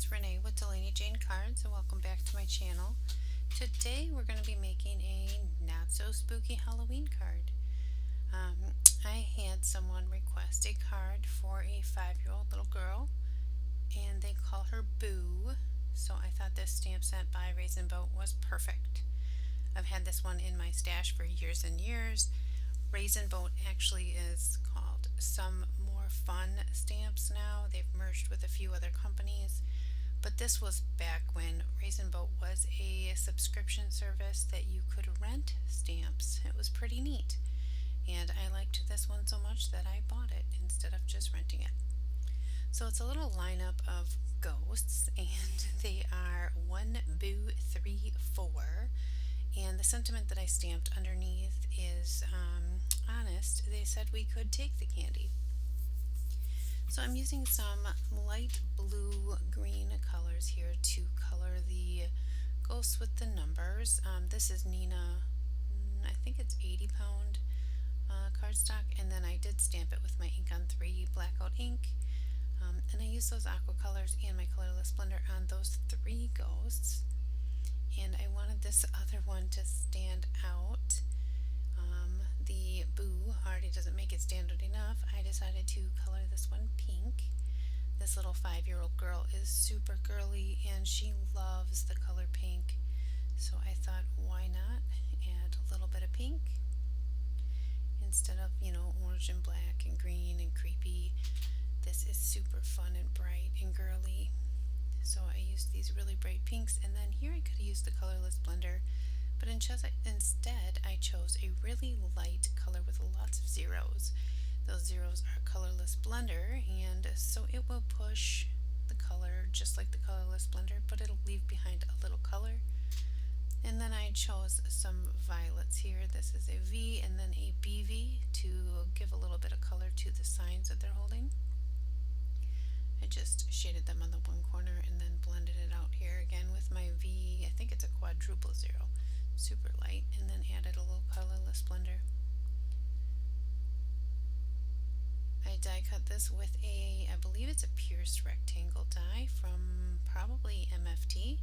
it's Renee with Delaney Jane Cards, and welcome back to my channel. Today we're going to be making a not so spooky Halloween card. I had someone request a card for a 5-year-old little girl, and they call her Boo, so I thought this stamp sent by Raisin Boat was perfect. I've had this one in my stash for years and years. Raisin Boat actually is called Some More Fun Stamps now. They've merged with a few other companies, but this was back when Raisin Boat was a subscription service that you could rent stamps. It was pretty neat, and I liked this one so much that I bought it instead of just renting it. So it's a little lineup of ghosts, and they are 1, Boo, 3, 4. And the sentiment that I stamped underneath is honest. They said we could take the candy. So I'm using some light blue green colors here to color the ghosts with the numbers. This is Nina, I think it's 80-pound cardstock, and then I did stamp it with my ink on 3 blackout ink. And I used those aqua colors and my colorless blender on those 3 ghosts. And I wanted this other one to stand out. The Boo already doesn't make it stand out enough. I decided to color this one pink. This little 5-year-old girl is super girly and she loves the color pink. So I thought, why not add a little bit of pink instead of, orange and black and green and creepy. This is super fun and bright and girly. So I used these really bright pinks, and then here I could have used the colorless blender, but instead I chose a really light color with lots of zeros. Those zeros are colorless blender, and so it will push the color just like the colorless blender, but it'll leave behind a little color. And then I chose some violets here. This is a V and then a BV to give a little bit of color to the signs that they're holding. I just shaded them on the one corner and then blended it out here again with my V. I think it's a quadruple zero, super light, and then added a little colorless blender. I die cut this with I believe it's a pierced rectangle die from probably MFT.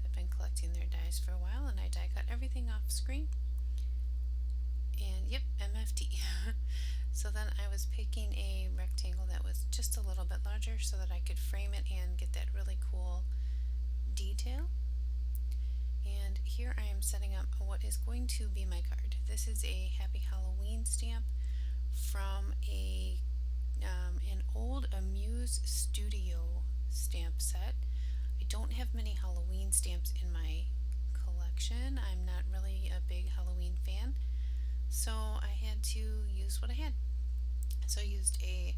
I've been collecting their dies for a while, and I die cut everything off screen. And yep, MFT. So then I was picking a rectangle that was just a little bit larger so that I could frame it and get that really cool detail. And here I am setting up what is going to be my card. This is a Happy Halloween stamp from an old Amuse Studio stamp set. I don't have many Halloween stamps in my collection. I'm not really a big Halloween fan, so I had to use what I had. So I used a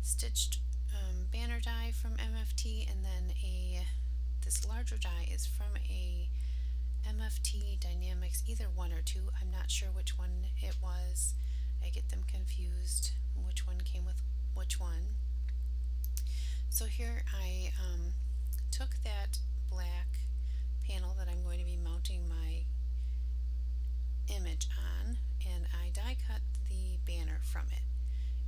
stitched banner die from MFT, and then this larger die is from a MFT Dynamics, either 1 or 2. I'm not sure which one it was. I get them confused, which one came with which one. So here I took that black panel that I'm going to be mounting my image on, and I die cut the banner from it.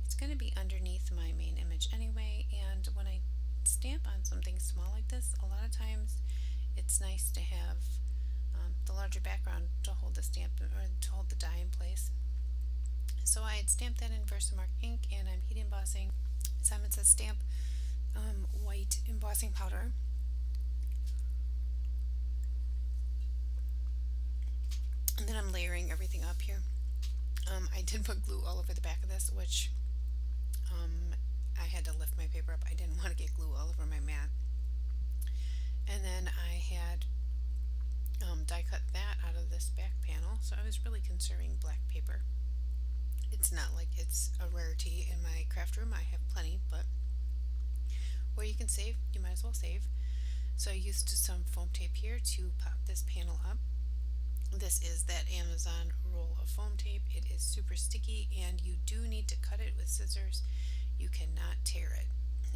It's going to be underneath my main image anyway, and when I stamp on something small like this, a lot of times it's nice to have the larger background to hold the stamp or to hold the die in place. So I had stamped that in Versamark ink, and I'm heat embossing Simon Says Stamp white embossing powder. And then I'm layering everything up here. I did put glue all over the back of this, which I had to lift my paper up. I didn't want to get glue all over my mat. And then I had die cut that out of this back panel, so I was really conserving black paper. It's not like it's a rarity in my craft room. I have plenty, but where you can save, you might as well save. So I used some foam tape here to pop this panel up. This is that Amazon roll of foam tape. It is super sticky, and you do need to cut it with scissors. You cannot tear it.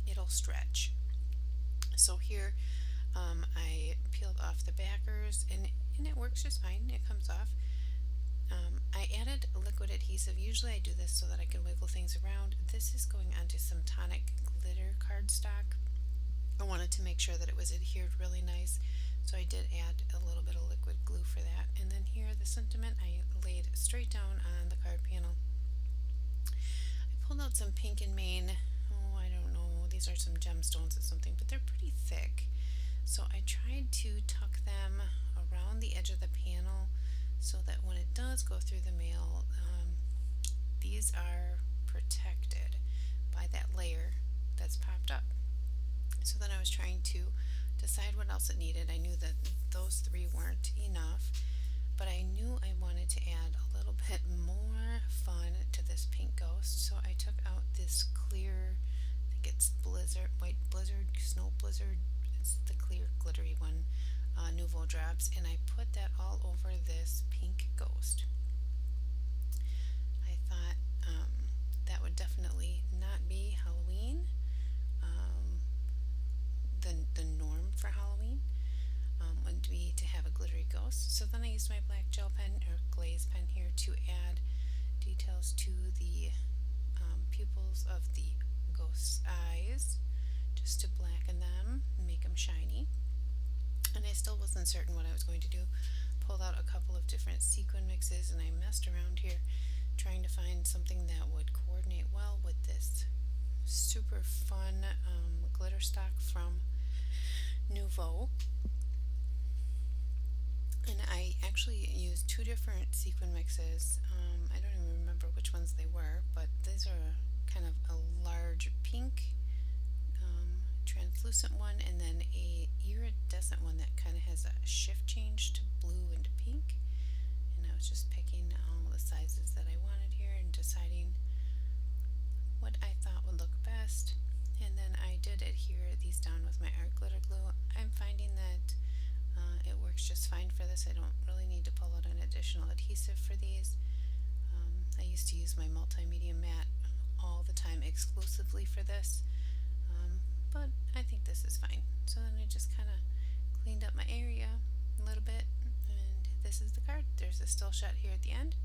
It'll stretch. So here I peeled off the backers, and it works just fine. It comes off. I added liquid adhesive. Usually I do this so that I can wiggle things around. This is going onto some tonic glitter cardstock. I want wanted to make sure that it was adhered really nice, so I did add a little bit of liquid glue for that. And then here, the sentiment I laid straight down on the card panel. I pulled out some pink and Maine. Oh, I don't know. These are some gemstones or something, but they're pretty thick. So I tried to tuck them around the edge of the panel so that when it does go through the mail, these are protected by that layer that's popped up. So then I was trying to decide what else it needed. I knew that those three weren't enough, but I knew I wanted to add a little bit more fun to this pink ghost. So I took out this clear, I think it's blizzard, white blizzard, snow blizzard, it's the clear glittery one, Nouveau Drops, and I put that all over this pink ghost. I thought that would definitely not be Halloween, the norm for Halloween would be to have a glittery ghost. So then I used my black gel pen or glaze pen here to add details to the pupils of the ghost's eyes, just to blacken them and make them shiny. And I still wasn't certain what I was going to do. Pulled out a couple of different sequin mixes and I messed around here trying to find something that would coordinate well with this super fun glitter stock from Nouveau. And I actually used two different sequin mixes. I don't even remember which ones they were, but these are kind of a large pink translucent one, and then a iridescent one that kind of has a shift change to blue and to pink. And I was just picking all the sizes that I wanted here and deciding what I thought would look best. And then I did adhere these down with my art glitter glue. I'm finding that it works just fine for this. I don't really need to pull out an additional adhesive for these. I used to use my multimedia mat all the time exclusively for this, but I think this is fine. So then I just kind of cleaned up my area a little bit, and this is the card. There's a still shot here at the end.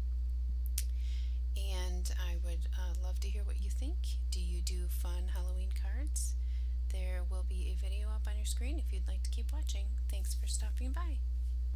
And I would love to hear what you think. Do you do fun Halloween cards? There will be a video up on your screen if you'd like to keep watching. Thanks for stopping by.